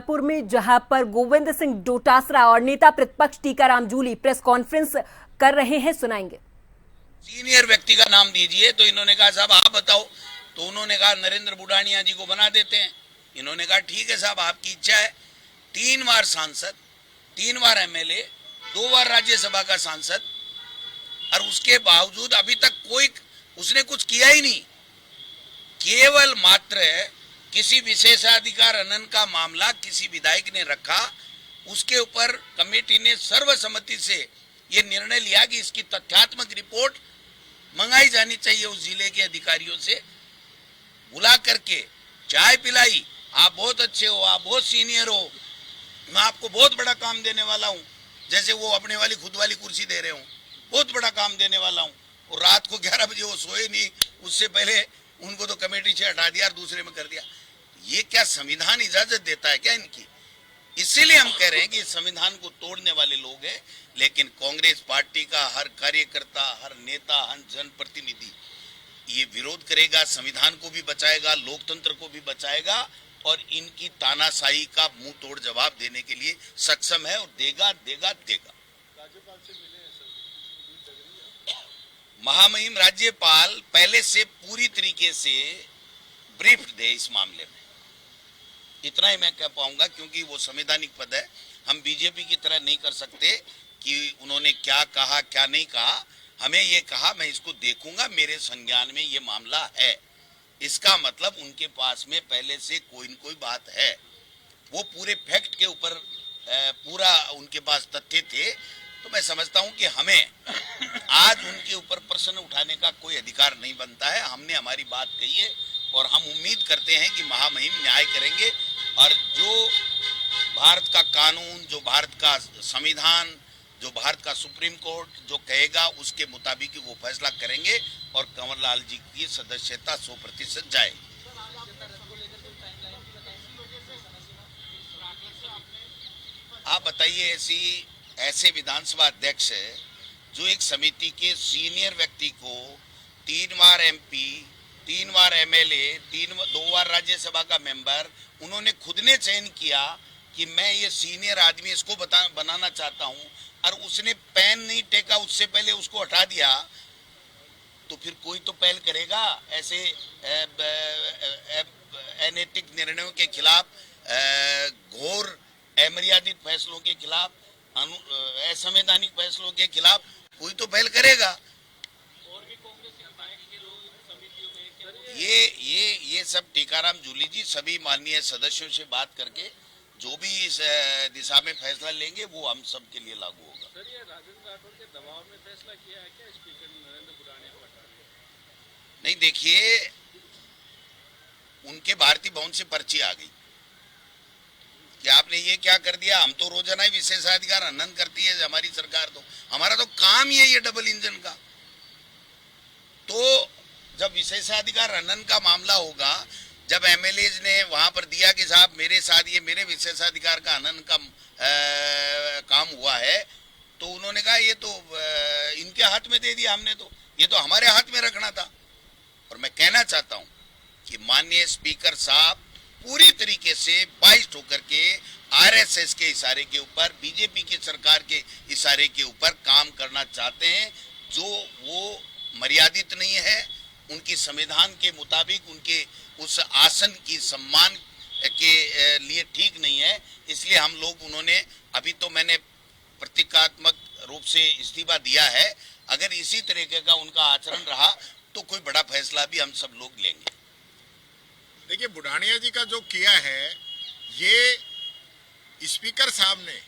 पुर में जहां पर गोविंद सिंह डोटासरा और नेता प्रतिपक्ष टीकाराम जूली प्रेस कॉन्फ्रेंस कर रहे हैं, सुनाएंगे। सीनियर व्यक्ति का नाम दीजिए तो इन्होंने कहा साहब आप बताओ, तो उन्होंने कहा नरेंद्र बुढ़ानिया जी को बना देते हैं। इन्होंने कहा ठीक है साहब आपकी इच्छा है। 3 बार सांसद, 3 बार एमएलए, 2 बार राज्यसभा का सांसद, और उसके बावजूद अभी तक कोई उसने कुछ किया ही नहीं। केवल मात्र किसी विशेषाधिकार हनन का मामला किसी विधायक ने रखा, उसके ऊपर कमेटी ने सर्वसम्मति से ये निर्णय लिया कि इसकी तथ्यात्मक रिपोर्ट मंगाई जानी चाहिए। उस जिले के अधिकारियों से बुला करके चाय पिलाई, आप बहुत अच्छे हो, आप बहुत सीनियर हो, मैं आपको बहुत बड़ा काम देने वाला हूँ, जैसे वो अपने वाली खुद वाली कुर्सी दे रहे हो, बहुत बड़ा काम देने वाला हूँ। और रात को 11 बजे वो सोए नहीं, उससे पहले उनको तो कमेटी से हटा दिया और दूसरे में कर दिया। ये क्या संविधान इजाजत देता है क्या इनकी? इसीलिए हम कह रहे हैं कि संविधान को तोड़ने वाले लोग हैं। लेकिन कांग्रेस पार्टी का हर कार्यकर्ता, हर नेता, हर जनप्रतिनिधि ये विरोध करेगा, संविधान को भी बचाएगा, लोकतंत्र को भी बचाएगा और इनकी तानाशाही का मुंह तोड़ जवाब देने के लिए सक्षम है और देगा देगा देगा। महामहिम राज्यपाल पहले से पूरी तरीके से ब्रीफ दे इस मामले में, इतना ही मैं कह पाऊंगा, क्योंकि वो संवैधानिक पद है। हम बीजेपी की तरह नहीं कर सकते कि उन्होंने क्या कहा क्या नहीं कहा। हमें ये कहा मैं इसको देखूंगा, मेरे संज्ञान में ये मामला है, इसका मतलब उनके पास में पहले से कोई न कोई बात है। वो पूरे फैक्ट के ऊपर पूरा उनके पास तथ्य थे। तो मैं समझता हूं कि हमें आज उनके ऊपर प्रश्न उठाने का कोई अधिकार नहीं बनता है। हमने हमारी बात कही है और हम उम्मीद करते हैं कि महामहिम न्याय करेंगे और जो भारत का कानून, जो भारत का संविधान, जो भारत का सुप्रीम कोर्ट जो कहेगा उसके मुताबिक वो फैसला करेंगे और कंवर लाल जी की सदस्यता 100% जाएगी। आप बताइए, ऐसे विधानसभा अध्यक्ष जो एक समिति के सीनियर व्यक्ति को 3 बार एमपी, 3 बार एमएलए, 2 बार राज्यसभा का मेंबर, उन्होंने खुद ने चयन किया कि मैं ये सीनियर आदमी इसको बनाना चाहता हूं, और उसने पेन नहीं टेका, उससे पहले उसको हटा दिया, तो फिर कोई तो पहल करेगा ऐसे अनैतिक निर्णयों के खिलाफ, घोर अमर्यादित फैसलों के खिलाफ, असंवैधानिक फैसलों के खिलाफ कोई तो पहल करेगा। ये सब टीकाराम जूली जी सभी माननीय सदस्यों से बात करके जो भी इस दिशा में फैसला लेंगे वो हम सब के लिए लागू होगा। सर, ये राजेंद्र राठौर के दबाव में फैसला किया है क्या स्पीकर नरेंद्र बुढ़ानिया को हटाने? नहीं, देखिए उनके भारतीय भवन से पर्ची आ गई कि आपने ये क्या कर दिया। हम तो रोजाना ही विशेषाधिकार हनन करती है हमारी सरकार, तो हमारा तो काम ही है ये डबल इंजन का। तो जब विशेषाधिकार हनन का मामला होगा, जब एमएलए ने वहां पर दिया कि साहब मेरे साथ ये मेरे विशेषाधिकार का हनन का काम हुआ है, तो उन्होंने कहा ये तो इनके हाथ में दे दिया हमने, तो ये तो हमारे हाथ में रखना था। और मैं कहना चाहता हूं कि माननीय स्पीकर साहब पूरी तरीके से बाइस्ड होकर के आरएसएस के इशारे के ऊपर, बीजेपी की सरकार के इशारे के ऊपर काम करना चाहते हैं, जो वो मर्यादित नहीं है, उनकी संविधान के मुताबिक उनके उस आसन की सम्मान के लिए ठीक नहीं है। इसलिए हम लोग, उन्होंने अभी तो मैंने प्रतीकात्मक रूप से इस्तीफा दिया है, अगर इसी तरीके का उनका आचरण रहा तो कोई बड़ा फैसला भी हम सब लोग लेंगे। देखिए, बुढ़ानिया जी का जो किया है, ये स्पीकर साहब ने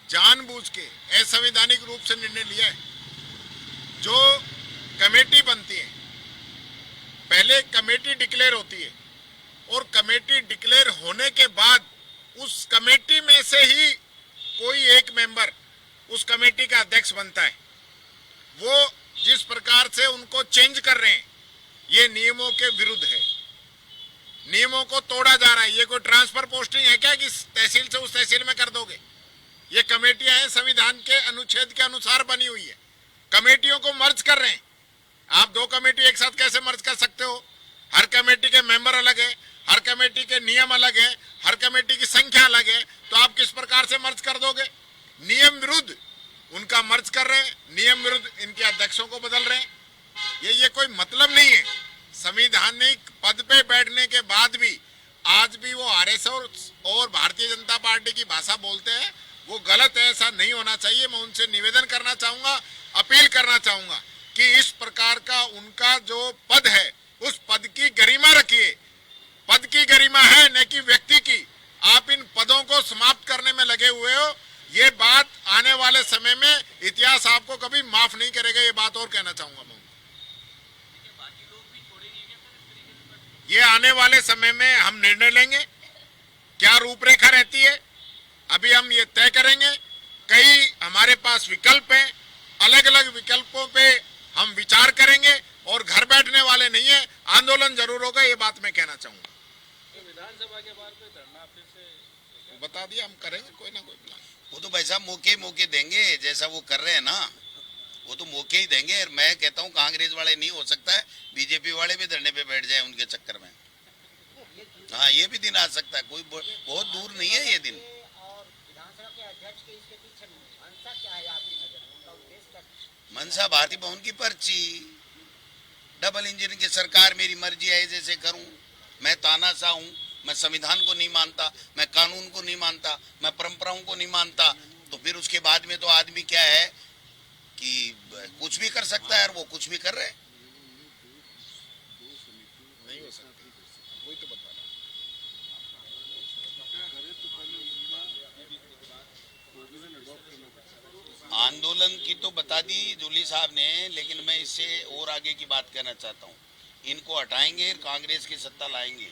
जानबूझ के असंवैधानिक रूप से निर्णय लिया है। जो कमेटी बनती है, पहले कमेटी डिक्लेयर होती है और कमेटी डिक्लेयर होने के बाद उस कमेटी में से ही कोई एक मेंबर उस कमेटी का अध्यक्ष बनता है। वो जिस प्रकार से उनको चेंज कर रहे हैं, ये नियमों के विरुद्ध है, नियमों को तोड़ा जा रहा है। ये कोई ट्रांसफर पोस्टिंग है क्या कि तहसील से उस तहसील में कर दोगे? ये कमेटियां हैं, संविधान के अनुच्छेद के अनुसार बनी हुई है। कमेटियों को मर्ज कर रहे हैं। आप 2 कमेटी एक साथ कैसे मर्ज कर सकते हो? हर कमेटी के मेंबर अलग है, हर कमेटी के नियम अलग है, हर कमेटी की संख्या अलग है, तो आप किस प्रकार से मर्ज कर दोगे? नियम विरुद्ध उनका मर्ज कर रहे हैं, नियम विरुद्ध इनके अध्यक्षों को बदल रहे हैं। ये कोई मतलब नहीं है। संवैधानिक पद पे बैठने के बाद भी आज भी वो आरएसएस और भारतीय जनता पार्टी की भाषा बोलते हैं, वो गलत है, ऐसा नहीं होना चाहिए। मैं उनसे निवेदन करना चाहूंगा, अपील करना चाहूंगा कि इस प्रकार का उनका जो पद है उस पद की गरिमा रखिए। पद की गरिमा है न कि व्यक्ति की। आप इन पदों को समाप्त करने में लगे हुए हो। ये बात आने वाले समय में इतिहास आपको कभी माफ नहीं करेगा। ये बात और कहना चाहूंगा मैं। ये आने वाले समय में हम निर्णय लेंगे, क्या रूपरेखा रहती है अभी हम ये तय करेंगे। कई हमारे पास विकल्प हैं, अलग अलग विकल्पों पे हम विचार करेंगे और घर बैठने वाले नहीं है, आंदोलन जरूर होगा। ये बात मैं कहना चाहूंगा। तो विधानसभा के बाहर कोई धरना फिर से बता दिया, हम करेंगे कोई ना कोई प्लान। वो तो भाई साहब मौके देंगे, जैसा वो कर रहे हैं ना, वो तो मौके ही देंगे। और मैं कहता हूँ कांग्रेस वाले नहीं, हो सकता है बीजेपी वाले भी धरने पे बैठ जाए उनके चक्कर में। हाँ, ये भी दिन आ सकता है, कोई बहुत दूर नहीं है ये दिन। मनसा भारती भवन की पर्ची, डबल इंजन की सरकार, मेरी मर्जी है जैसे करूं। मैं तानाशाह हूं, मैं संविधान को नहीं मानता, मैं कानून को नहीं मानता, मैं परंपराओं को नहीं मानता। तो फिर उसके बाद में तो आदमी क्या है कि कुछ भी कर सकता है, और वो कुछ भी कर रहे हैं। नहीं हो सकता, वही तो बता रहा। आंदोलन की तो बता दी जूली साहब ने, लेकिन मैं इससे और आगे की बात कहना चाहता हूँ। इनको हटाएंगे, कांग्रेस की सत्ता लाएंगे।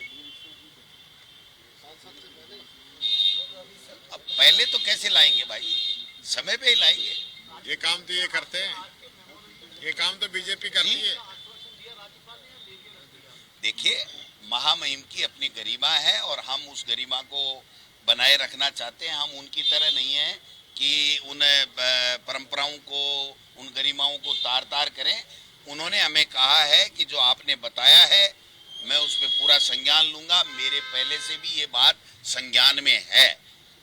अब पहले तो कैसे लाएंगे भाई, समय पे ही लाएंगे। ये काम तो ये करते हैं, ये काम तो बीजेपी करती है। देखिए, महामहिम की अपनी गरिमा है और हम उस गरिमा को बनाए रखना चाहते हैं। हम उनकी तरह नहीं है कि उन परंपराओं को, उन गरिमाओं को तार तार करें। उन्होंने हमें कहा है कि जो आपने बताया है मैं उस पर पूरा संज्ञान लूंगा। मेरे पहले से भी ये बात संज्ञान में है।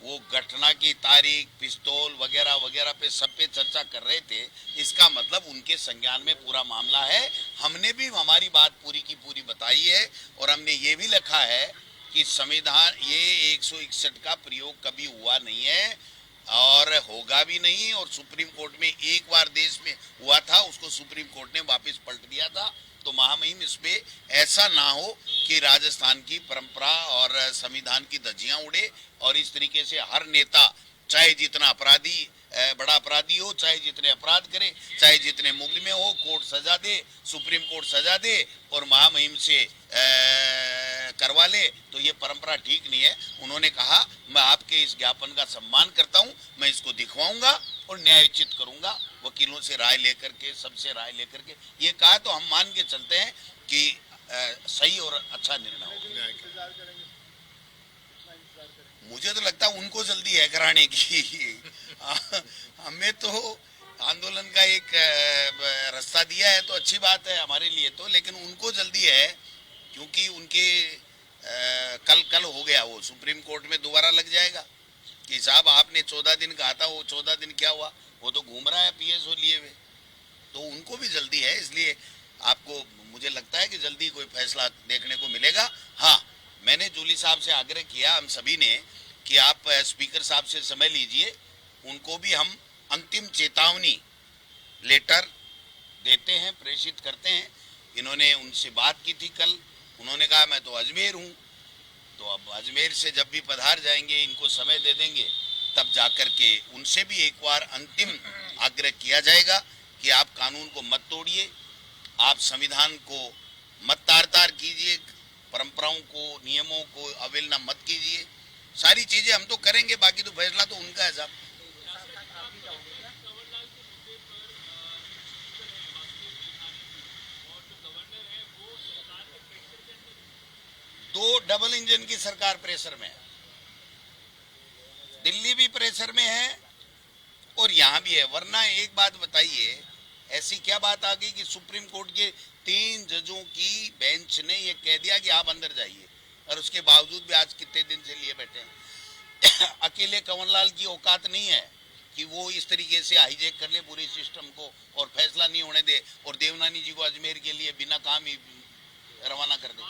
वो घटना की तारीख, पिस्तौल वगैरह वगैरह पे सब पे चर्चा कर रहे थे, इसका मतलब उनके संज्ञान में पूरा मामला है। हमने भी हमारी बात पूरी की पूरी बताई है और हमने ये भी लिखा है कि संविधान, ये 161 का प्रयोग कभी हुआ नहीं है और होगा भी नहीं। और सुप्रीम कोर्ट में एक बार देश में हुआ था, उसको सुप्रीम कोर्ट ने वापस पलट दिया था। तो महामहिम इसमें ऐसा ना हो कि राजस्थान की परंपरा और संविधान की धज्जियां उड़े और इस तरीके से हर नेता, चाहे जितना अपराधी, बड़ा अपराधी हो, चाहे जितने अपराध करे, चाहे जितने मुकदमे हो, कोर्ट सजा दे, सुप्रीम कोर्ट सजा दे और महामहिम से करवा ले, तो ये परंपरा ठीक नहीं है। उन्होंने कहा मैं आपके इस ज्ञापन का सम्मान करता हूं, मैं इसको दिखवाऊंगा और न्यायोचित करूंगा, वकीलों से राय लेकर के, सबसे राय लेकर के। ये कहा तो हम मान के चलते हैं कि सही और अच्छा निर्णय होगा। मुझे तो लगता है उनको जल्दी है कराने की। हमें तो आंदोलन का एक रास्ता दिया है तो अच्छी बात है हमारे लिए तो, लेकिन उनको जल्दी है क्योंकि उनके कल हो गया, वो सुप्रीम कोर्ट में दोबारा लग जाएगा कि साहब आपने 14 दिन कहा था, वो 14 दिन क्या हुआ, वो तो घूम रहा है पीएसओ लिए हुए। तो उनको भी जल्दी है, इसलिए आपको मुझे लगता है कि जल्दी कोई फैसला देखने को मिलेगा। हाँ, मैंने जूली साहब से आग्रह किया, हम सभी ने, कि आप स्पीकर साहब से समय लीजिए, उनको भी हम अंतिम चेतावनी लेटर देते हैं, प्रेषित करते हैं। इन्होंने उनसे बात की थी कल, उन्होंने कहा मैं तो अजमेर हूँ, तो अब अजमेर से जब भी पधार जाएंगे, इनको समय दे देंगे, तब जाकर के उनसे भी एक बार अंतिम आग्रह किया जाएगा कि आप कानून को मत तोड़िए, आप संविधान को मत तार तार कीजिए, परंपराओं को, नियमों को अवहेलना मत कीजिए। सारी चीजें हम तो करेंगे, बाकी तो फैसला तो उनका है साहब। दो डबल इंजन की सरकार प्रेशर में है, दिल्ली भी प्रेशर में है और यहां भी है। वरना एक बात बताइए, ऐसी क्या बात आ गई कि सुप्रीम कोर्ट के 3 जजों की बेंच ने ये कह दिया कि आप अंदर जाइए। और उसके बावजूद भी आज कितने दिन से लिए बैठे हैं। अकेले कंवरलाल की औकात नहीं है कि वो इस तरीके से हाईजैक कर ले पूरे सिस्टम को और फैसला नहीं होने दे और देवनानी जी को अजमेर के लिए बिना काम ही रवाना कर दे।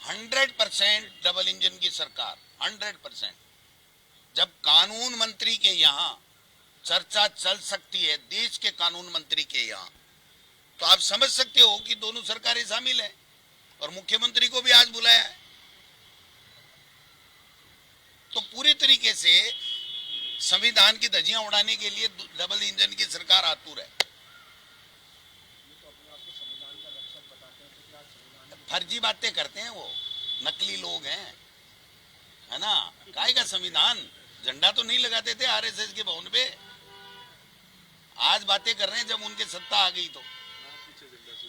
100% डबल इंजन की सरकार, 100%। जब कानून मंत्री के यहाँ चर्चा चल सकती है, देश के कानून मंत्री के यहाँ, तो आप समझ सकते हो कि दोनों सरकारें शामिल हैं और मुख्यमंत्री को भी आज बुलाया है। तो पूरी तरीके से संविधान की धज्जियां उड़ाने के लिए डबल इंजन की सरकार आतुर है। फर्जी बातें करते हैं वो, नकली लोग हैं, है ना। काहे का संविधान, झंडा तो नहीं लगाते थे आरएसएस के भवन पे, आज बातें कर रहे हैं जब उनके सत्ता आ गई तो।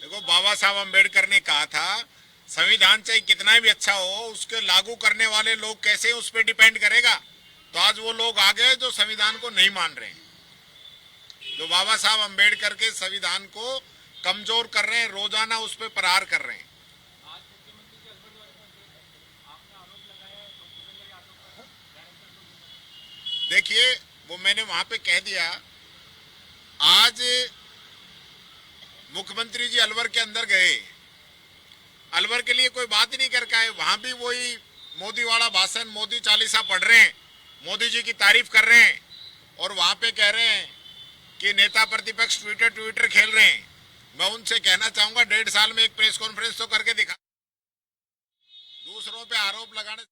देखो, बाबा साहब अम्बेडकर ने कहा था संविधान चाहे कितना भी अच्छा हो, उसके लागू करने वाले लोग कैसे उस पर डिपेंड करेगा। तो आज वो लोग आ गए जो संविधान को नहीं मान रहे हैं, जो बाबा साहब अम्बेडकर के संविधान को कमजोर कर रहे हैं, रोजाना उस पर प्रहार कर रहे हैं। देखिए, वो मैंने वहां पे कह दिया, आज मुख्यमंत्री जी अलवर के अंदर गए, अलवर के लिए कोई बात ही नहीं कर पाए, वहां भी वही मोदी वाला भाषण, मोदी चालीसा पढ़ रहे हैं, मोदी जी की तारीफ कर रहे हैं और वहां पे कह रहे हैं कि नेता प्रतिपक्ष ट्विटर खेल रहे हैं। मैं उनसे कहना चाहूंगा, 1.5 साल में एक प्रेस कॉन्फ्रेंस तो करके दिखा। दूसरों पे आरोप लगाने